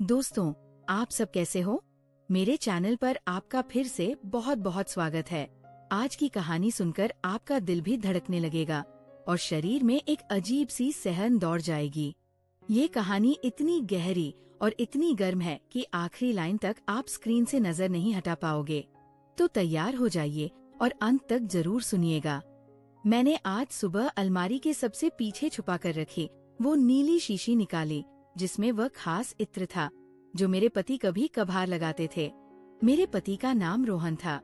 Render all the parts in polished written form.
दोस्तों, आप सब कैसे हो? मेरे चैनल पर आपका फिर से बहुत बहुत स्वागत है। आज की कहानी सुनकर आपका दिल भी धड़कने लगेगा और शरीर में एक अजीब सी सहन दौड़ जाएगी। ये कहानी इतनी गहरी और इतनी गर्म है कि आखिरी लाइन तक आप स्क्रीन से नजर नहीं हटा पाओगे। तो तैयार हो जाइए और अंत तक जरूर सुनिएगा। मैंने आज सुबह अलमारी के सबसे पीछे छुपा कर रखी वो नीली शीशी निकाली जिसमें वह खास इत्र था जो मेरे पति कभी कभार लगाते थे। मेरे पति का नाम रोहन था।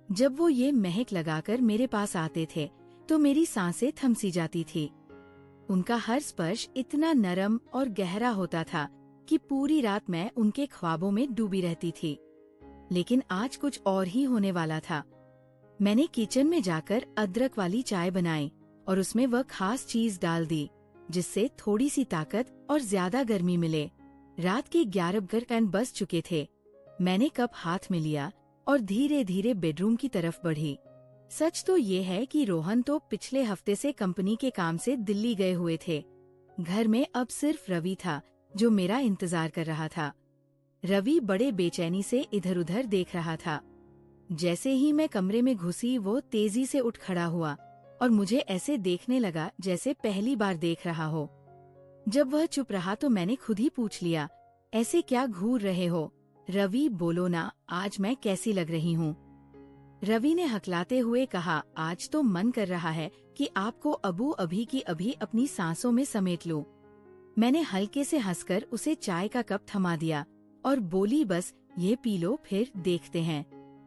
जब वो ये महक लगाकर मेरे पास आते थे तो मेरी सांसें थम सी जाती थी। उनका हर स्पर्श इतना नरम और गहरा होता था कि पूरी रात मैं उनके ख्वाबों में डूबी रहती थी। लेकिन आज कुछ और ही होने वाला था। मैंने किचन में जाकर अदरक वाली चाय बनाई और उसमें वह खास चीज डाल दी जिससे थोड़ी सी ताकत और ज्यादा गर्मी मिले। रात के 11 बज चुके थे। मैंने कप हाथ में लिया और धीरे धीरे बेडरूम की तरफ बढ़ी। सच तो ये है कि रोहन तो पिछले हफ्ते से कंपनी के काम से दिल्ली गए हुए थे। घर में अब सिर्फ रवि था जो मेरा इंतजार कर रहा था। रवि बड़े बेचैनी से इधर उधर देख रहा था। जैसे ही मैं कमरे में घुसी वो तेजी से उठ खड़ा हुआ और मुझे ऐसे देखने लगा जैसे पहली बार देख रहा हो। जब वह चुप रहा तो मैंने खुद ही पूछ लिया, ऐसे क्या घूर रहे हो? रवि, बोलो ना, आज मैं कैसी लग रही हूँ? रवि ने हकलाते हुए कहा, आज तो मन कर रहा है कि आपको अभी की अभी अपनी सांसों में समेट लूं। मैंने हल्के से हंसकर उसे चाय का कप थमा दिया और बोली, बस ये पी लो फिर देखते हैं।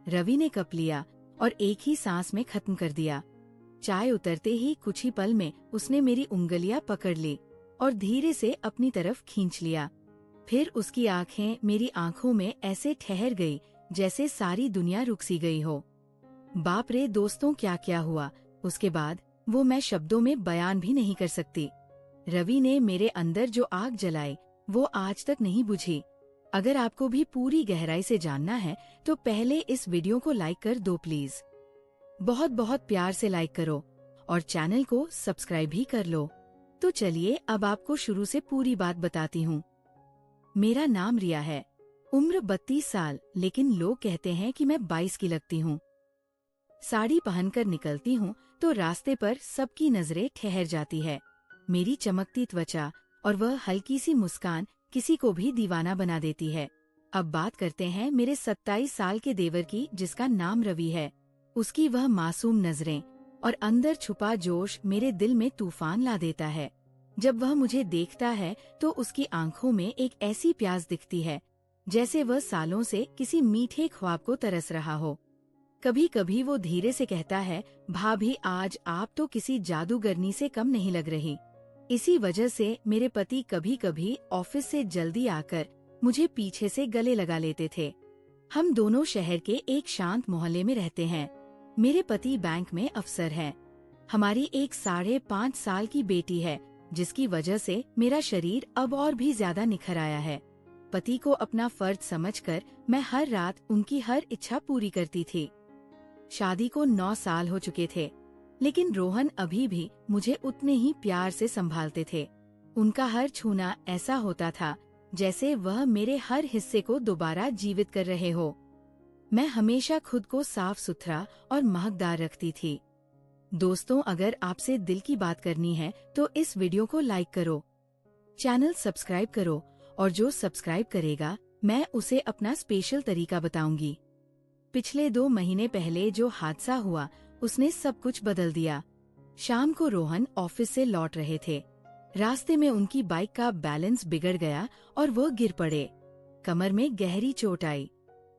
रवि ने कप लिया और एक ही सांस में खत्म कर दिया। चाय उतरते ही कुछ ही पल में उसने मेरी उंगलियां पकड़ ली और धीरे से अपनी तरफ खींच लिया। फिर उसकी आंखें मेरी आंखों में ऐसे ठहर गई जैसे सारी दुनिया रुक सी गई हो। बाप रे दोस्तों, क्या क्या हुआ उसके बाद वो मैं शब्दों में बयान भी नहीं कर सकती। रवि ने मेरे अंदर जो आग जलाई वो आज तक नहीं बुझी। अगर आपको भी पूरी गहराई से जानना है तो पहले इस वीडियो को लाइक कर दो प्लीज। बहुत बहुत प्यार से लाइक करो और चैनल को सब्सक्राइब भी कर लो। तो चलिए अब आपको शुरू से पूरी बात बताती हूँ। मेरा नाम रिया है, उम्र 32 साल, लेकिन लोग कहते हैं कि मैं 22 की लगती हूँ। साड़ी पहनकर निकलती हूँ तो रास्ते पर सबकी नजरें ठहर जाती है। मेरी चमकती त्वचा और वह हल्की सी मुस्कान किसी को भी दीवाना बना देती है। अब बात करते हैं मेरे 27 साल के देवर की जिसका नाम रवि है। उसकी वह मासूम नजरें और अंदर छुपा जोश मेरे दिल में तूफान ला देता है। जब वह मुझे देखता है तो उसकी आंखों में एक ऐसी प्यास दिखती है जैसे वह सालों से किसी मीठे ख्वाब को तरस रहा हो। कभी कभी वो धीरे से कहता है, भाभी आज आप तो किसी जादूगरनी से कम नहीं लग रही। इसी वजह से मेरे पति कभी कभी ऑफिस से जल्दी आकर मुझे पीछे से गले लगा लेते थे। हम दोनों शहर के एक शांत मोहल्ले में रहते हैं। मेरे पति बैंक में अफसर हैं। हमारी एक 5.5 साल की बेटी है जिसकी वजह से मेरा शरीर अब और भी ज्यादा निखर आया है। पति को अपना फर्ज समझकर मैं हर रात उनकी हर इच्छा पूरी करती थी। शादी को 9 साल हो चुके थे लेकिन रोहन अभी भी मुझे उतने ही प्यार से संभालते थे। उनका हर छूना ऐसा होता था जैसे वह मेरे हर हिस्से को दोबारा जीवित कर रहे हो। मैं हमेशा खुद को साफ सुथरा और महकदार रखती थी। दोस्तों, अगर आपसे दिल की बात करनी है तो इस वीडियो को लाइक करो, चैनल सब्सक्राइब करो और जो सब्सक्राइब करेगा मैं उसे अपना स्पेशल तरीका बताऊंगी। पिछले 2 महीने पहले जो हादसा हुआ उसने सब कुछ बदल दिया। शाम को रोहन ऑफिस से लौट रहे थे। रास्ते में उनकी बाइक का बैलेंस बिगड़ गया और वो गिर पड़े। कमर में गहरी चोट आई।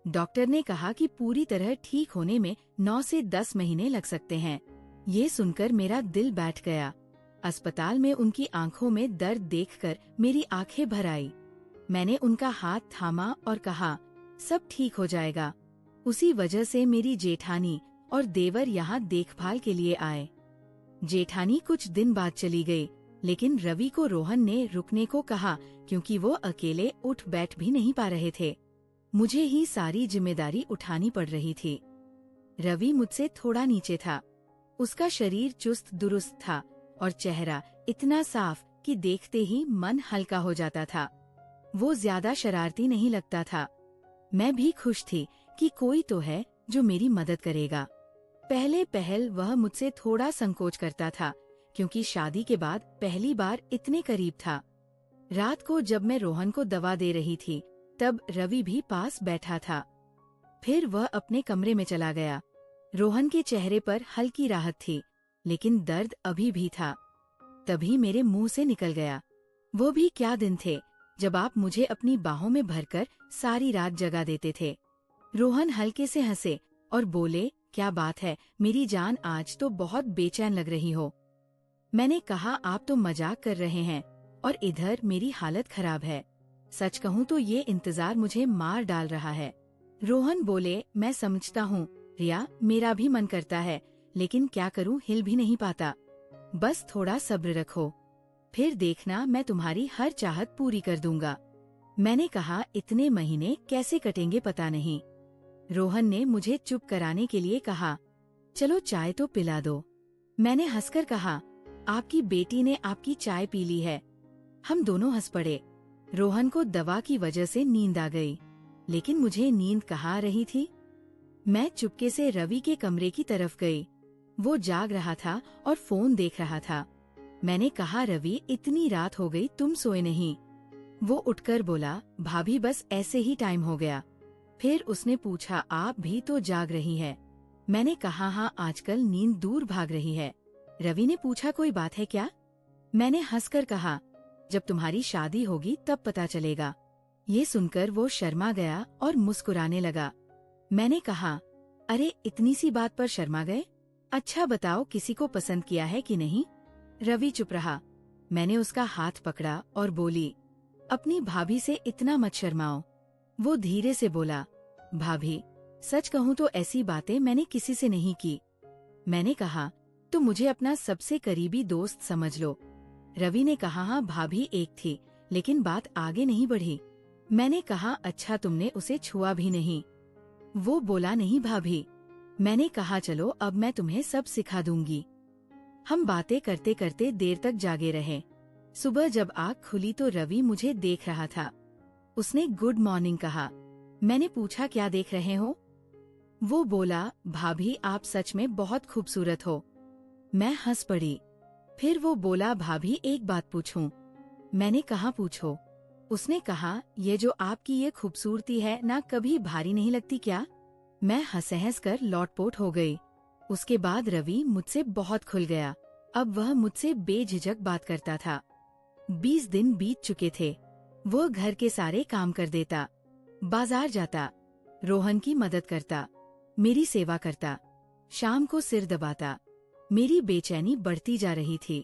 डॉक्टर ने कहा कि पूरी तरह ठीक होने में 9 से 10 महीने लग सकते हैं। ये सुनकर मेरा दिल बैठ गया। अस्पताल में उनकी आंखों में दर्द देखकर मेरी आंखें भर आई। मैंने उनका हाथ थामा और कहा, सब ठीक हो जाएगा। उसी वजह से मेरी जेठानी और देवर यहाँ देखभाल के लिए आए। जेठानी कुछ दिन बाद चली गई लेकिन रवि को रोहन ने रुकने को कहा क्योंकि वो अकेले उठ बैठ भी नहीं पा रहे थे। मुझे ही सारी जिम्मेदारी उठानी पड़ रही थी। रवि मुझसे थोड़ा नीचे था। उसका शरीर चुस्त दुरुस्त था और चेहरा इतना साफ कि देखते ही मन हल्का हो जाता था। वो ज्यादा शरारती नहीं लगता था। मैं भी खुश थी कि कोई तो है जो मेरी मदद करेगा। पहले पहल वह मुझसे थोड़ा संकोच करता था, क्योंकि शादी के बाद पहली बार इतने करीब था। रात को जब मैं रोहन को दवा दे रही थी, तब रवि भी पास बैठा था। फिर वह अपने कमरे में चला गया। रोहन के चेहरे पर हल्की राहत थी, लेकिन दर्द अभी भी था। तभी मेरे मुंह से निकल गया, वो भी क्या दिन थे जब आप मुझे अपनी बाहों में भरकर सारी रात जगा देते थे। रोहन हल्के से हंसे और बोले, क्या बात है मेरी जान, आज तो बहुत बेचैन लग रही हो। मैंने कहा, आप तो मजाक कर रहे हैं और इधर मेरी हालत खराब है। सच कहूँ तो ये इंतजार मुझे मार डाल रहा है। रोहन बोले, मैं समझता हूँ रिया, मेरा भी मन करता है, लेकिन क्या करूँ, हिल भी नहीं पाता। बस थोड़ा सब्र रखो, फिर देखना मैं तुम्हारी हर चाहत पूरी कर दूंगा। मैंने कहा, इतने महीने कैसे कटेंगे पता नहीं। रोहन ने मुझे चुप कराने के लिए कहा, चलो चाय तो पिला दो। मैंने हंसकर कहा, आपकी बेटी ने आपकी चाय पी ली है। हम दोनों हंस पड़े। रोहन को दवा की वजह से नींद आ गई, लेकिन मुझे नींद कहाँ आ रही थी। मैं चुपके से रवि के कमरे की तरफ गई। वो जाग रहा था और फोन देख रहा था। मैंने कहा, रवि इतनी रात हो गई, तुम सोए नहीं? वो उठकर बोला, भाभी बस ऐसे ही टाइम हो गया। फिर उसने पूछा, आप भी तो जाग रही है? मैंने कहा, हाँ, आजकल नींद दूर भाग रही है। रवि ने पूछा, कोई बात है क्या? मैंने हंसकर कहा, जब तुम्हारी शादी होगी तब पता चलेगा। ये सुनकर वो शर्मा गया और मुस्कुराने लगा। मैंने कहा, अरे इतनी सी बात पर शर्मा गए? अच्छा बताओ, किसी को पसंद किया है कि नहीं? रवि चुप रहा। मैंने उसका हाथ पकड़ा और बोली, अपनी भाभी से इतना मत शर्माओ। वो धीरे से बोला, भाभी सच कहूँ तो ऐसी बातें मैंने किसी से नहीं की। मैंने कहा, तो मुझे अपना सबसे करीबी दोस्त समझ लो। रवि ने कहा, हाँ भाभी एक थी, लेकिन बात आगे नहीं बढ़ी। मैंने कहा, अच्छा तुमने उसे छुआ भी नहीं? वो बोला, नहीं भाभी। मैंने कहा, चलो अब मैं तुम्हें सब सिखा दूंगी। हम बातें करते करते देर तक जागे रहे। सुबह जब आँख खुली तो रवि मुझे देख रहा था। उसने गुड मॉर्निंग कहा। मैंने पूछा, क्या देख रहे हो? वो बोला, भाभी आप सच में बहुत खूबसूरत हो। मैं हंस पड़ी। फिर वो बोला, भाभी एक बात पूछूं? मैंने कहा, पूछो। उसने कहा, ये जो आपकी ये खूबसूरती है ना, कभी भारी नहीं लगती क्या? मैं हंस कर लौटपोट हो गई। उसके बाद रवि मुझसे बहुत खुल गया। अब वह मुझसे बेझिझक बात करता था। 20 दिन बीत चुके थे। वो घर के सारे काम कर देता, बाजार जाता, रोहन की मदद करता, मेरी सेवा करता, शाम को सिर दबाता। मेरी बेचैनी बढ़ती जा रही थी।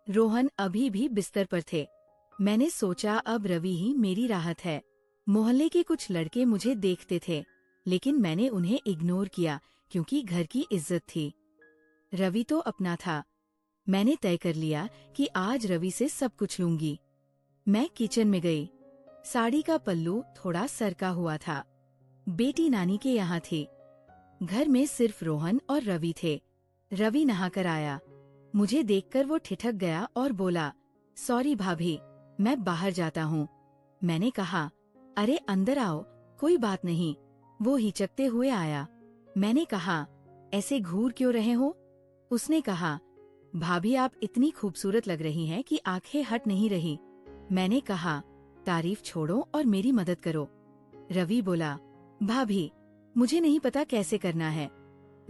रोहन अभी भी बिस्तर पर थे। मैंने सोचा, अब रवि ही मेरी राहत है। मोहल्ले के कुछ लड़के मुझे देखते थे, लेकिन मैंने उन्हें इग्नोर किया क्योंकि घर की इज्जत थी। रवि तो अपना था। मैंने तय कर लिया कि आज रवि से सब कुछ लूंगी। मैं किचन में गई। साड़ी का पल्लू थोड़ा सरका हुआ था। बेटी नानी के यहाँ थी। घर में सिर्फ रोहन और रवि थे। रवि नहाकर आया। मुझे देखकर वो ठिठक गया और बोला, सॉरी भाभी, मैं बाहर जाता हूँ। मैंने कहा, अरे अंदर आओ, कोई बात नहीं। वो हिचकते हुए आया। मैंने कहा, ऐसे घूर क्यों रहे हो? उसने कहा, भाभी आप इतनी खूबसूरत लग रही हैं कि आंखें हट नहीं रही। मैंने कहा, तारीफ छोड़ो और मेरी मदद करो। रवि बोला, भाभी मुझे नहीं पता कैसे करना है।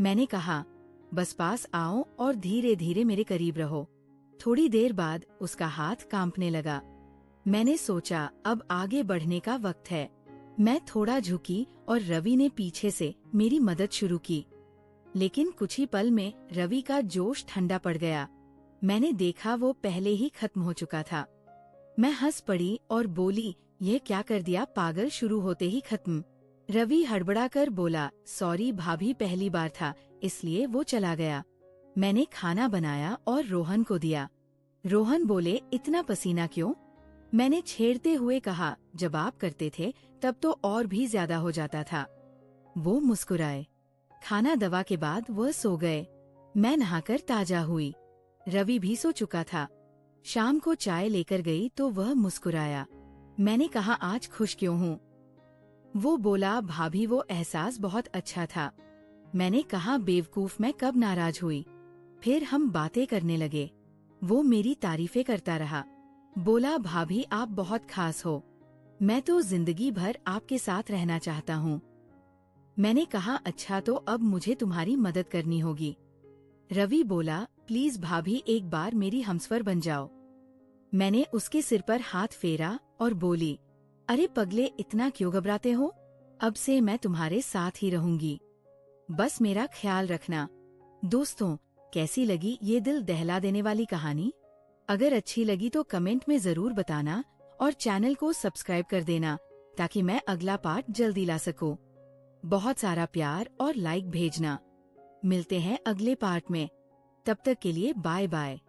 मैंने कहा, बस पास आओ और धीरे धीरे मेरे करीब रहो। थोड़ी देर बाद उसका हाथ कांपने लगा। मैंने सोचा, अब आगे बढ़ने का वक्त है। मैं थोड़ा झुकी और रवि ने पीछे से मेरी मदद शुरू की। लेकिन कुछ ही पल में रवि का जोश ठंडा पड़ गया। मैंने देखा वो पहले ही खत्म हो चुका था। मैं हंस पड़ी और बोली, यह क्या कर दिया पागल, शुरू होते ही खत्म। रवि हड़बड़ा कर बोला, सॉरी भाभी, पहली बार था इसलिए वो चला गया। मैंने खाना बनाया और रोहन को दिया। रोहन बोले, इतना पसीना क्यों? मैंने छेड़ते हुए कहा, जब आप करते थे तब तो और भी ज्यादा हो जाता था। वो मुस्कुराए। खाना दवा के बाद वह सो गए। मैं नहाकर ताजा हुई। रवि भी सो चुका था। शाम को चाय लेकर गई तो वह मुस्कुराया। मैंने कहा आज खुश क्यों हूँ? वो बोला भाभी वो एहसास बहुत अच्छा था। मैंने कहा बेवकूफ मैं कब नाराज हुई। फिर हम बातें करने लगे। वो मेरी तारीफें करता रहा। बोला भाभी आप बहुत खास हो, मैं तो जिंदगी भर आपके साथ रहना चाहता हूँ। मैंने कहा अच्छा तो अब मुझे तुम्हारी मदद करनी होगी। रवि बोला प्लीज भाभी एक बार मेरी हमसफर बन जाओ। मैंने उसके सिर पर हाथ फेरा और बोली अरे पगले इतना क्यों घबराते हो, अब से मैं तुम्हारे साथ ही रहूंगी, बस मेरा ख्याल रखना। दोस्तों कैसी लगी ये दिल दहला देने वाली कहानी? अगर अच्छी लगी तो कमेंट में जरूर बताना और चैनल को सब्सक्राइब कर देना ताकि मैं अगला पार्ट जल्दी ला सकूं। बहुत सारा प्यार और लाइक भेजना। मिलते हैं अगले पार्ट में, तब तक के लिए बाय बाय।